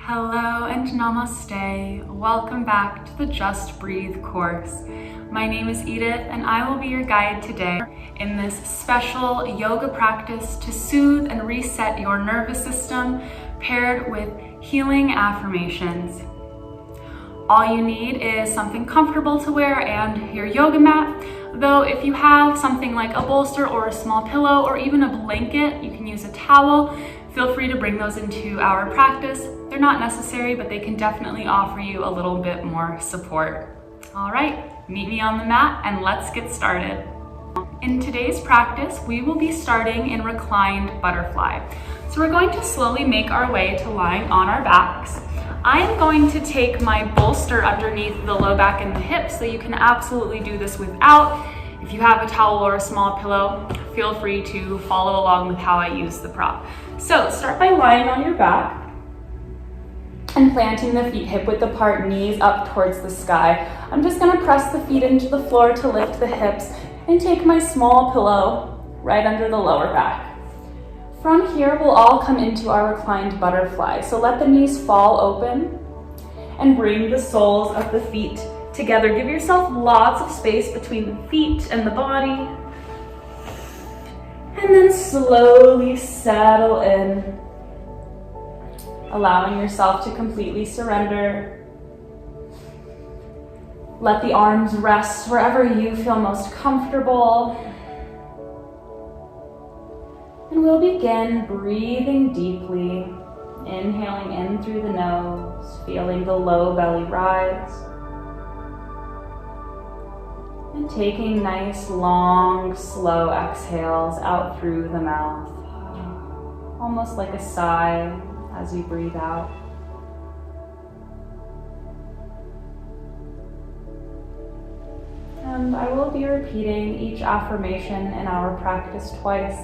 Hello and namaste. Welcome back to the Just Breathe course. My name is Edith and I will be your guide today in this special yoga practice to soothe and reset your nervous system paired with healing affirmations. All you need is something comfortable to wear and your yoga mat, though if you have something like a bolster or a small pillow or even a blanket, you can use a towel. Feel free to bring those into our practice. They're not necessary, but they can definitely offer you a little bit more support. All right, meet me on the mat and let's get started. In today's practice, we will be starting in reclined butterfly. So we're going to slowly make our way to lying on our backs. I am going to take my bolster underneath the low back and the hips, so you can absolutely do this without. If you have a towel or a small pillow, feel free to follow along with how I use the prop. So start by lying on your back and planting the feet hip width apart, knees up towards the sky. I'm just gonna press the feet into the floor to lift the hips and take my small pillow right under the lower back. From here, we'll all come into our reclined butterfly. So let the knees fall open and bring the soles of the feet together. Give yourself lots of space between the feet and the body. And then slowly settle in, allowing yourself to completely surrender. Let the arms rest wherever you feel most comfortable. And we'll begin breathing deeply, inhaling in through the nose, feeling the low belly rise. And taking nice, long, slow exhales out through the mouth, almost like a sigh as you breathe out. And I will be repeating each affirmation in our practice twice.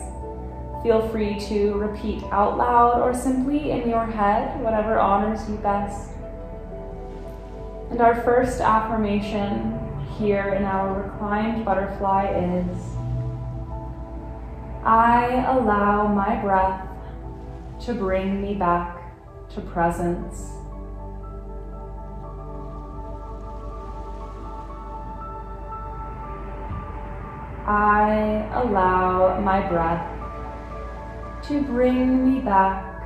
Feel free to repeat out loud or simply in your head, whatever honors you best. And our first affirmation here in our reclined butterfly is, I allow my breath to bring me back to presence. I allow my breath to bring me back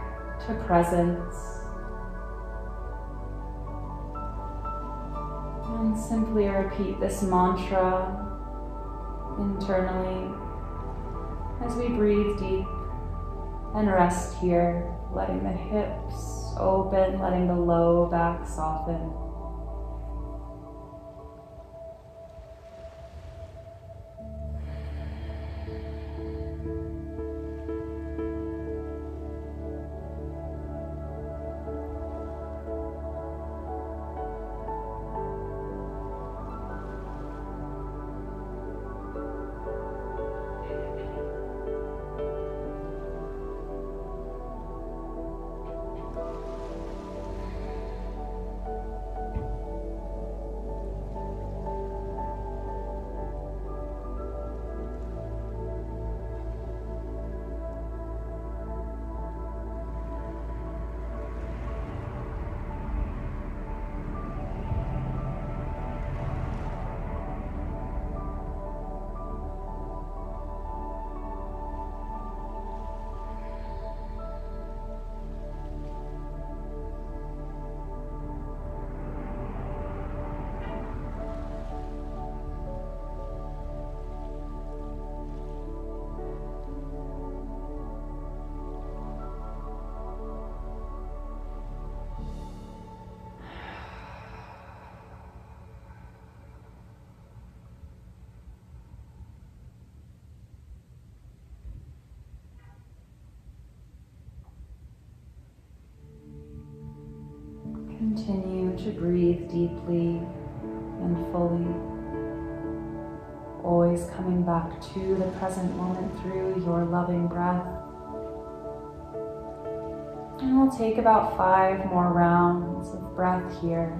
to presence. And simply repeat this mantra internally as we breathe deep and rest here, letting the hips open, letting the low back soften. Continue to breathe deeply and fully, always coming back to the present moment through your loving breath. And we'll take about 5 more rounds of breath here.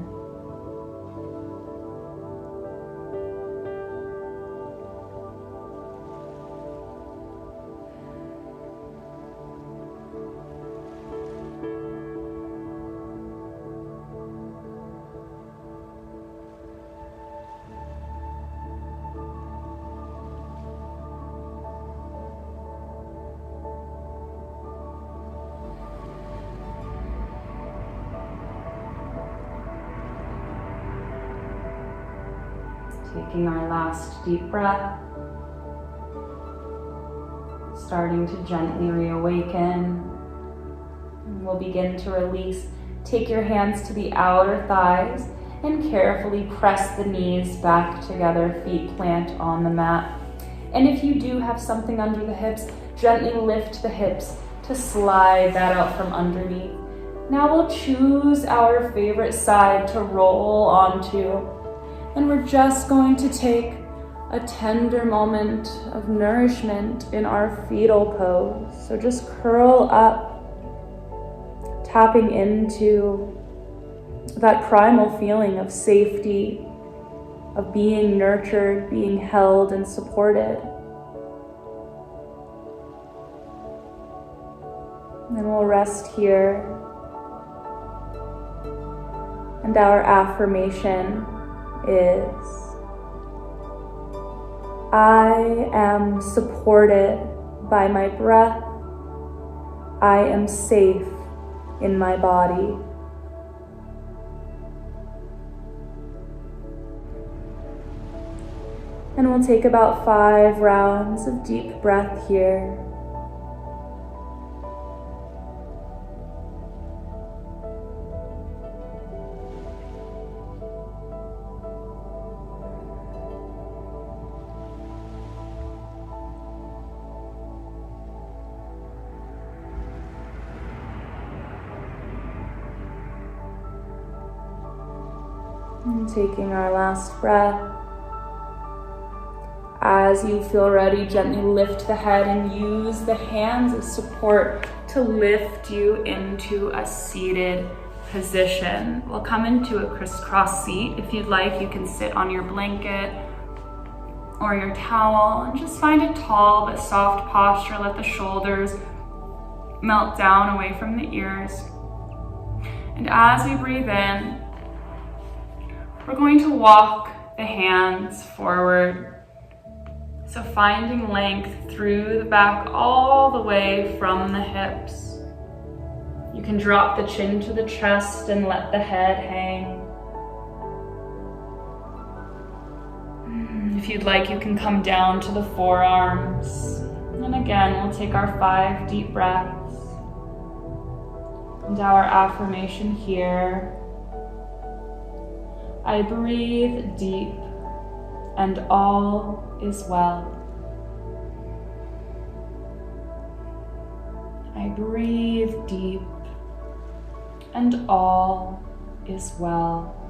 Taking our last deep breath. Starting to gently reawaken. And we'll begin to release. Take your hands to the outer thighs and carefully press the knees back together, feet plant on the mat. And if you do have something under the hips, gently lift the hips to slide that out from underneath. Now we'll choose our favorite side to roll onto. And we're just going to take a tender moment of nourishment in our fetal pose. So just curl up, tapping into that primal feeling of safety, of being nurtured, being held and supported. And then we'll rest here. And our affirmation is, I am supported by my breath. I am safe in my body. And we'll take about 5 rounds of deep breath here. And taking our last breath. As you feel ready, gently lift the head and use the hands as support to lift you into a seated position. We'll come into a crisscross seat. If you'd like, you can sit on your blanket or your towel and just find a tall but soft posture. Let the shoulders melt down away from the ears. And as we breathe in, we're going to walk the hands forward. So finding length through the back all the way from the hips. You can drop the chin to the chest and let the head hang. If you'd like, you can come down to the forearms. And again, we'll take our 5 deep breaths. And our affirmation here. I breathe deep and all is well. I breathe deep and all is well.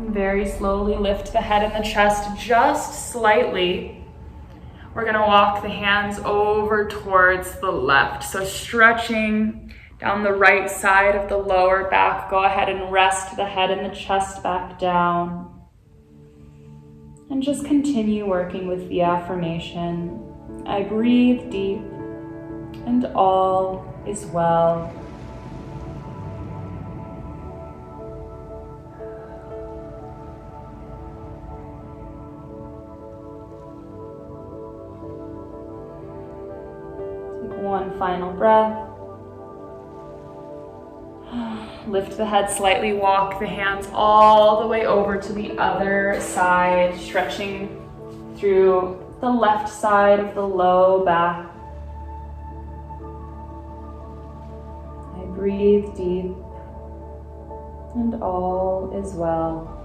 Very slowly lift the head and the chest just slightly. We're going to walk the hands over towards the left. So stretching down the right side of the lower back. Go ahead and rest the head and the chest back down. And just continue working with the affirmation. I breathe deep and all is well. One final breath. Lift the head slightly, walk the hands all the way over to the other side, stretching through the left side of the low back. I breathe deep and all is well.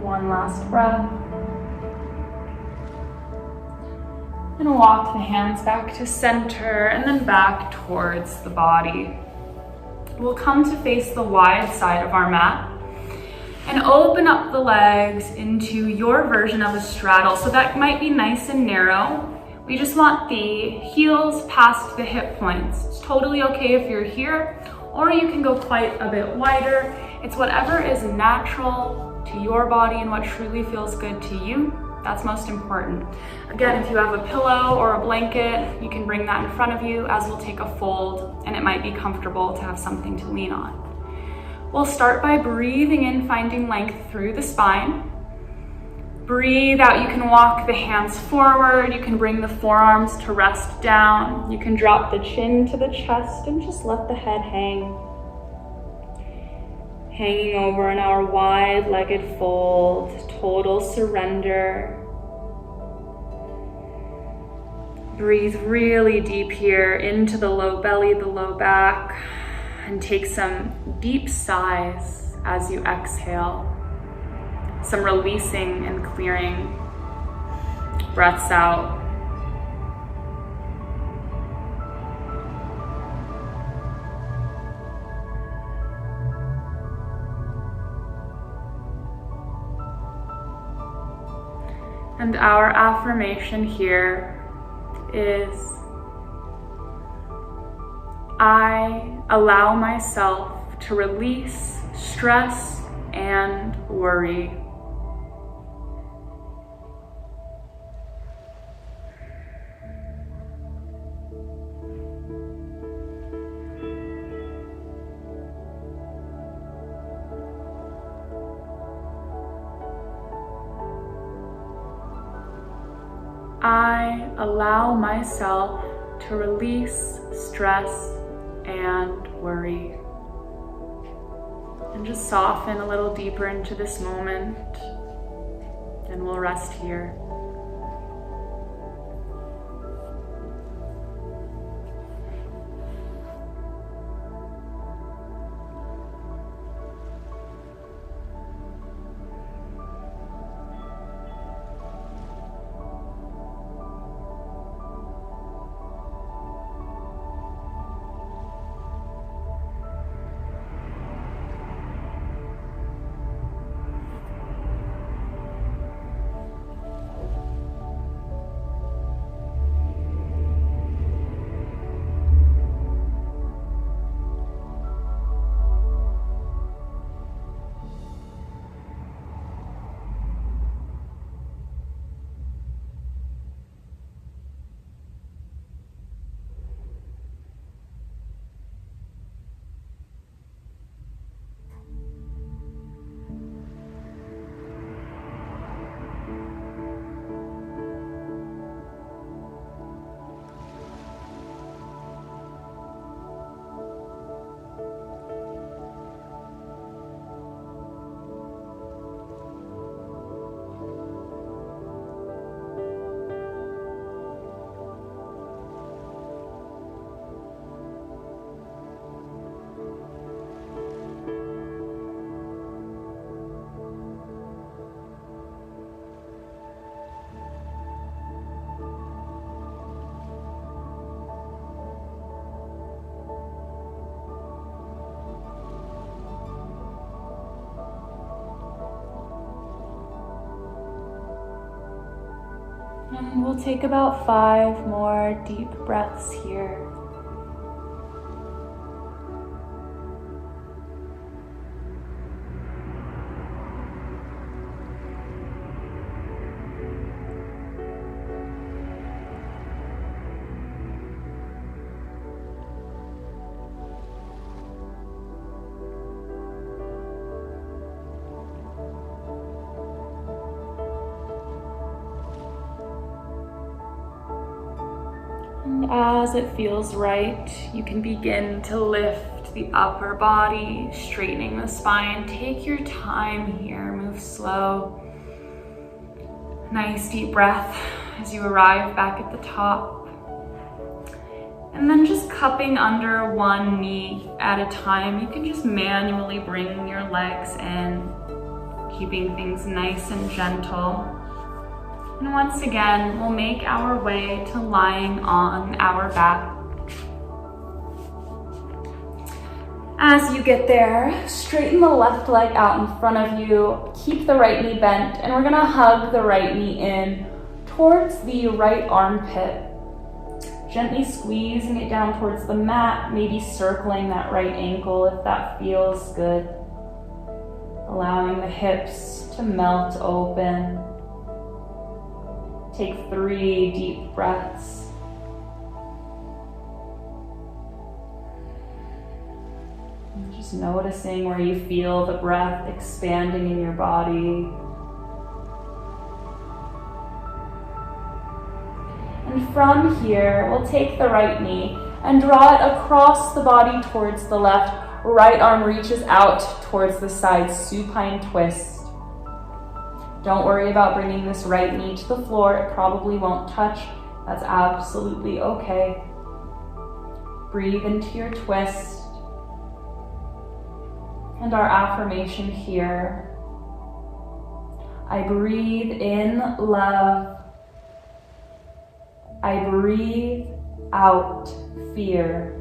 One last breath. And walk the hands back to center and then back towards the body. We'll come to face the wide side of our mat and open up the legs into your version of a straddle. So that might be nice and narrow. We just want the heels past the hip points. It's totally okay if you're here, or you can go quite a bit wider. It's whatever is natural to your body and what truly feels good to you. That's most important. Again, if you have a pillow or a blanket, you can bring that in front of you as we'll take a fold, and it might be comfortable to have something to lean on. We'll start by breathing in, finding length through the spine. Breathe out, you can walk the hands forward, you can bring the forearms to rest down, you can drop the chin to the chest and just let the head hang. Hanging over in our wide-legged fold, total surrender. Breathe really deep here into the low belly, the low back, and take some deep sighs as you exhale. Some releasing and clearing breaths out. And our affirmation here is, I allow myself to release stress and worry. I allow myself to release stress and worry. And just soften a little deeper into this moment, and we'll rest here. And we'll take about 5 more deep breaths here. And as it feels right, you can begin to lift the upper body, straightening the spine. Take your time here, move slow. Nice deep breath as you arrive back at the top. And then just cupping under one knee at a time, you can just manually bring your legs in, keeping things nice and gentle. And once again, we'll make our way to lying on our back. As you get there, straighten the left leg out in front of you, keep the right knee bent, and we're gonna hug the right knee in towards the right armpit. Gently squeezing it down towards the mat, maybe circling that right ankle if that feels good. Allowing the hips to melt open. Take 3 deep breaths. Just noticing where you feel the breath expanding in your body. And from here, we'll take the right knee and draw it across the body towards the left. Right arm reaches out towards the side, supine twist. Don't worry about bringing this right knee to the floor. It probably won't touch. That's absolutely okay. Breathe into your twist. And our affirmation here. I breathe in love. I breathe out fear.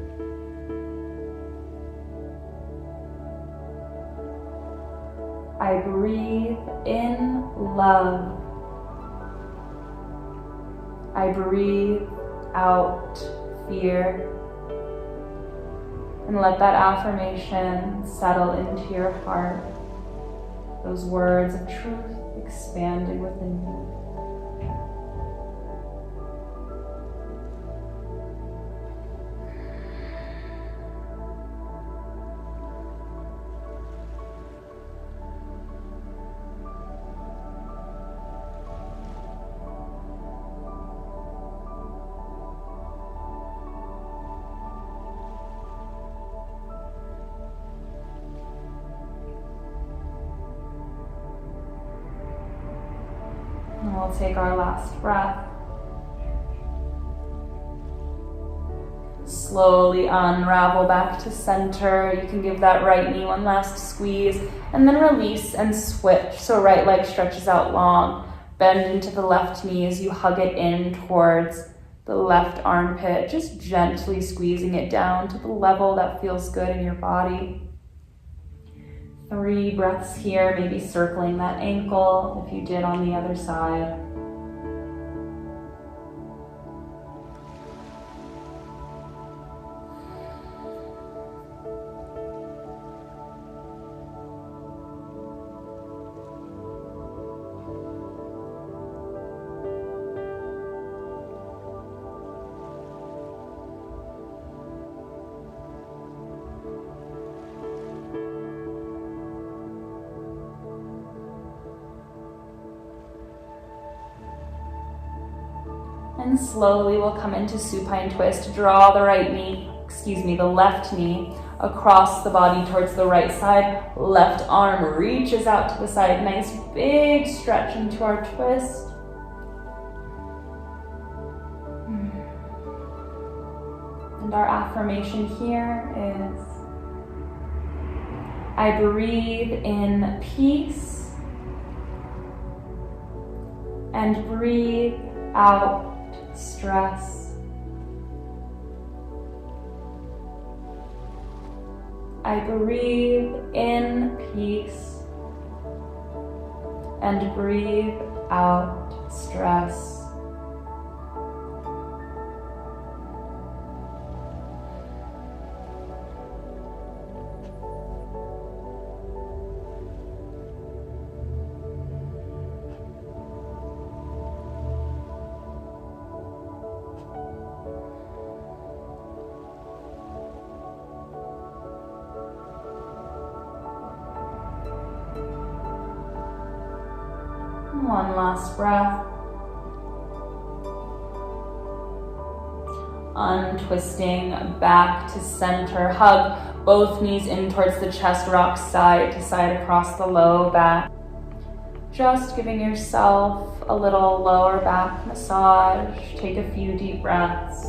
I breathe in love. I breathe out fear. And let that affirmation settle into your heart. Those words of truth expanding within you. And we'll take our last breath. Slowly unravel back to center. You can give that right knee one last squeeze and then release and switch. So right leg stretches out long. Bend into the left knee as you hug it in towards the left armpit, just gently squeezing it down to the level that feels good in your body. 3 breaths here, maybe circling that ankle if you did on the other side. And slowly we'll come into supine twist. Draw the the left knee across the body towards the right side. Left arm reaches out to the side. Nice big stretch into our twist. And our affirmation here is, I breathe in peace and breathe out stress. I breathe in peace and breathe out stress. One last breath. Untwisting back to center. Hug both knees in towards the chest. Rock side to side across the low back. Just giving yourself a little lower back massage. Take a few deep breaths.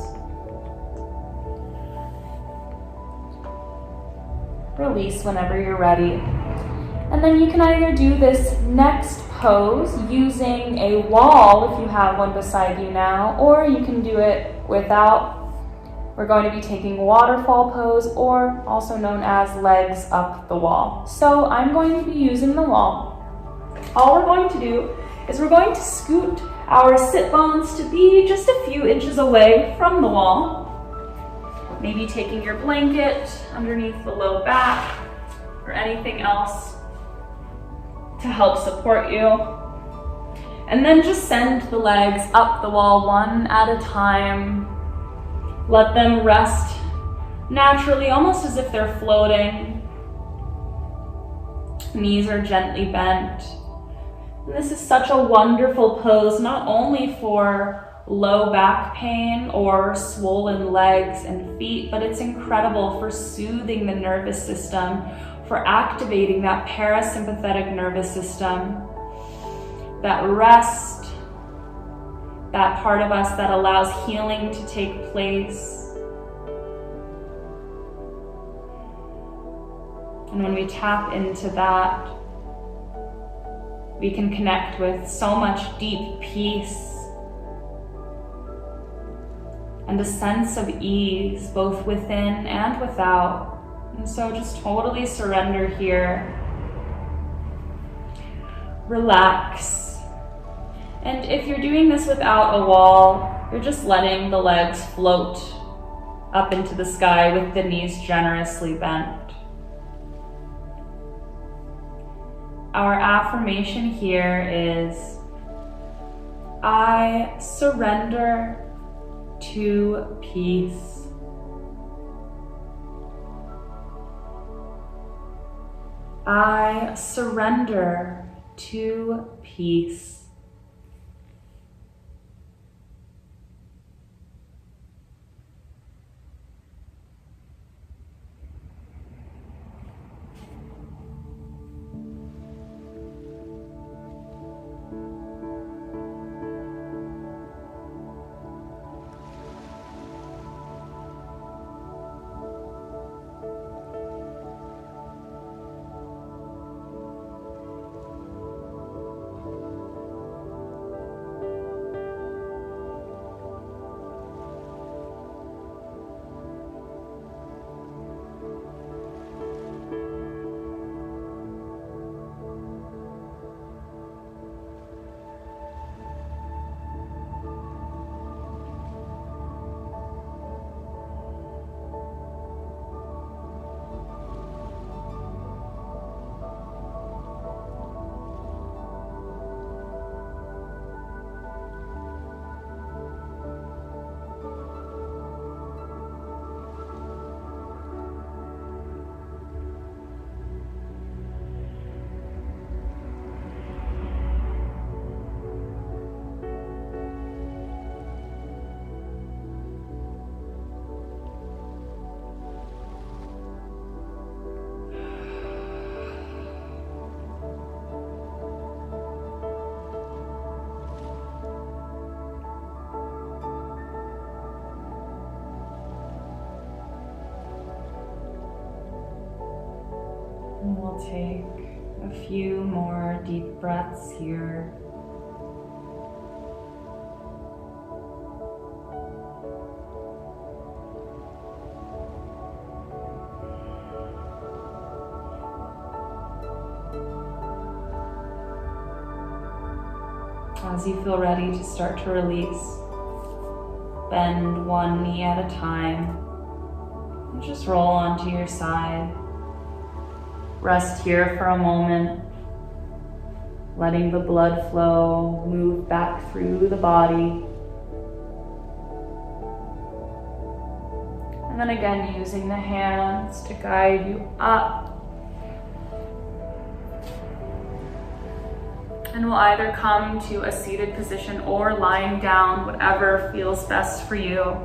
Release whenever you're ready. And then you can either do this next pose using a wall if you have one beside you now, or you can do it without. We're going to be taking waterfall pose, or also known as legs up the wall. So I'm going to be using the wall. All we're going to do is we're going to scoot our sit bones to be just a few inches away from the wall. Maybe taking your blanket underneath the low back or anything else to help support you. And then just send the legs up the wall one at a time. Let them rest naturally, almost as if they're floating. Knees are gently bent. And this is such a wonderful pose, not only for low back pain or swollen legs and feet, but it's incredible for soothing the nervous system, for activating that parasympathetic nervous system, that rest, that part of us that allows healing to take place. And when we tap into that, we can connect with so much deep peace and a sense of ease, both within and without. And so just totally surrender here. Relax. And if you're doing this without a wall, you're just letting the legs float up into the sky with the knees generously bent. Our affirmation here is, I surrender to peace. I surrender to peace. And we'll take a few more deep breaths here. As you feel ready to start to release, bend one knee at a time and just roll onto your side. Rest here for a moment, letting the blood flow move back through the body. And then again, using the hands to guide you up. And we'll either come to a seated position or lying down, whatever feels best for you.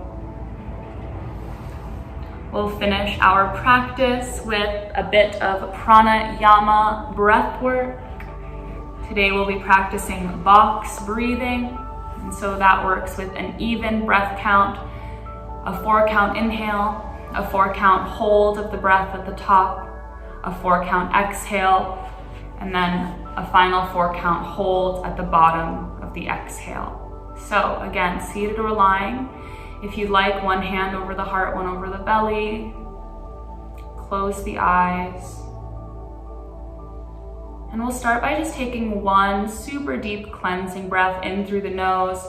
We'll finish our practice with a bit of pranayama breathwork. Today we'll be practicing box breathing. And so that works with an even breath count, a 4-count inhale, a 4-count hold of the breath at the top, a 4-count exhale, and then a final 4 count hold at the bottom of the exhale. So again, seated or lying. If you'd like, one hand over the heart, one over the belly. Close the eyes. And we'll start by just taking one super deep cleansing breath in through the nose.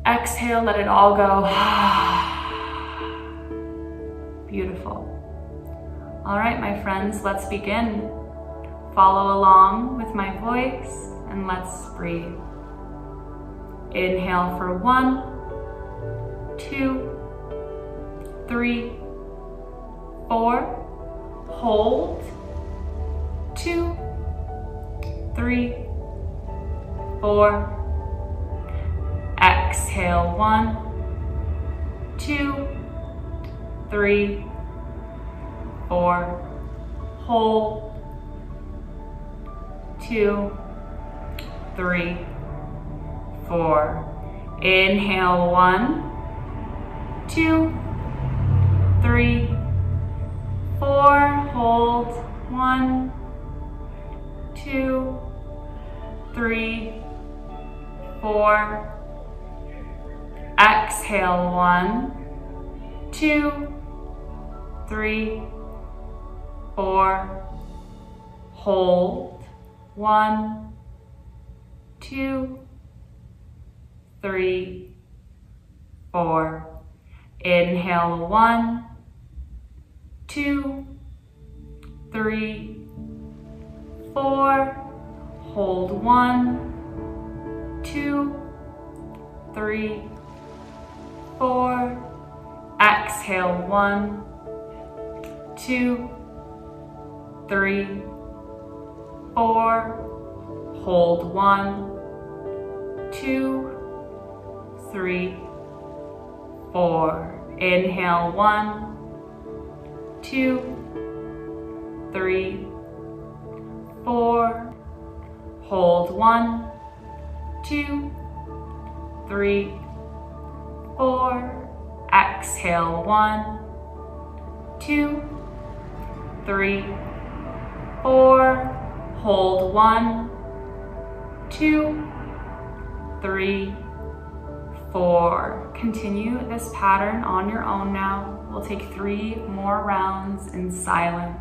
Exhale, let it all go. Beautiful. All right, my friends, let's begin. Follow along with my voice and let's breathe. Inhale for 1, 2, 3, 4. Hold. 2, 3, 4. Exhale, 1, 2, 3, 4. Hold. 2, 3, 4. Inhale, 1, 2, 3, 4. Hold. 1, 2, 3, 4. Exhale, 1, 2, 3, 4. Hold. 1, 2, 3, 4. Inhale, 1, 2, 3, 4. Hold. 1, 2, 3, 4. Exhale, 1, 2, 3, 4. Hold. 1, 2, 3, 4. Inhale, 1, 2, 3, 4. Hold. 1, 2, 3, 4. Exhale, 1, 2, 3, 4. Hold. 1, 2, 3, 4. Continue this pattern on your own now. We'll take 3 more rounds in silence.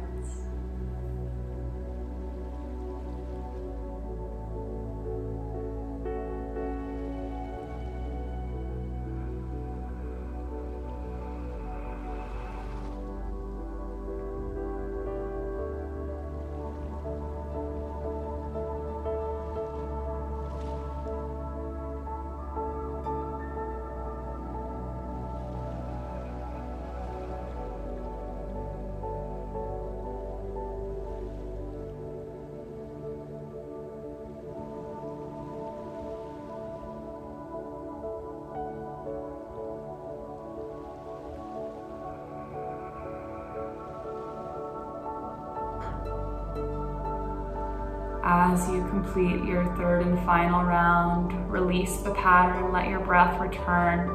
As you complete your 3rd and final round, release the pattern, let your breath return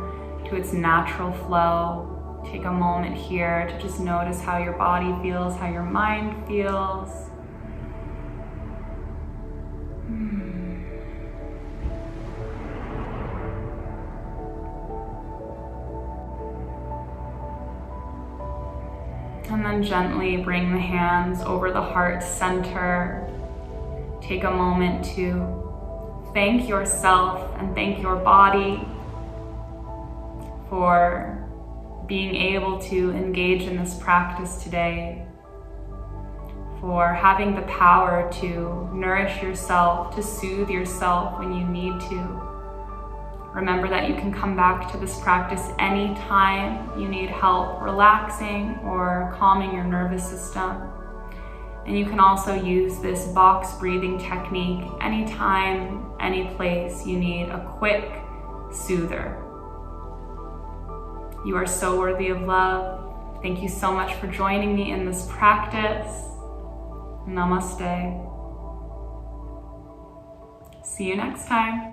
to its natural flow. Take a moment here to just notice how your body feels, how your mind feels. And then gently bring the hands over the heart center. Take a moment to thank yourself and thank your body for being able to engage in this practice today, for having the power to nourish yourself, to soothe yourself when you need to. Remember that you can come back to this practice anytime you need help relaxing or calming your nervous system. And you can also use this box breathing technique anytime, any place you need a quick soother. You are so worthy of love. Thank you so much for joining me in this practice. Namaste. See you next time.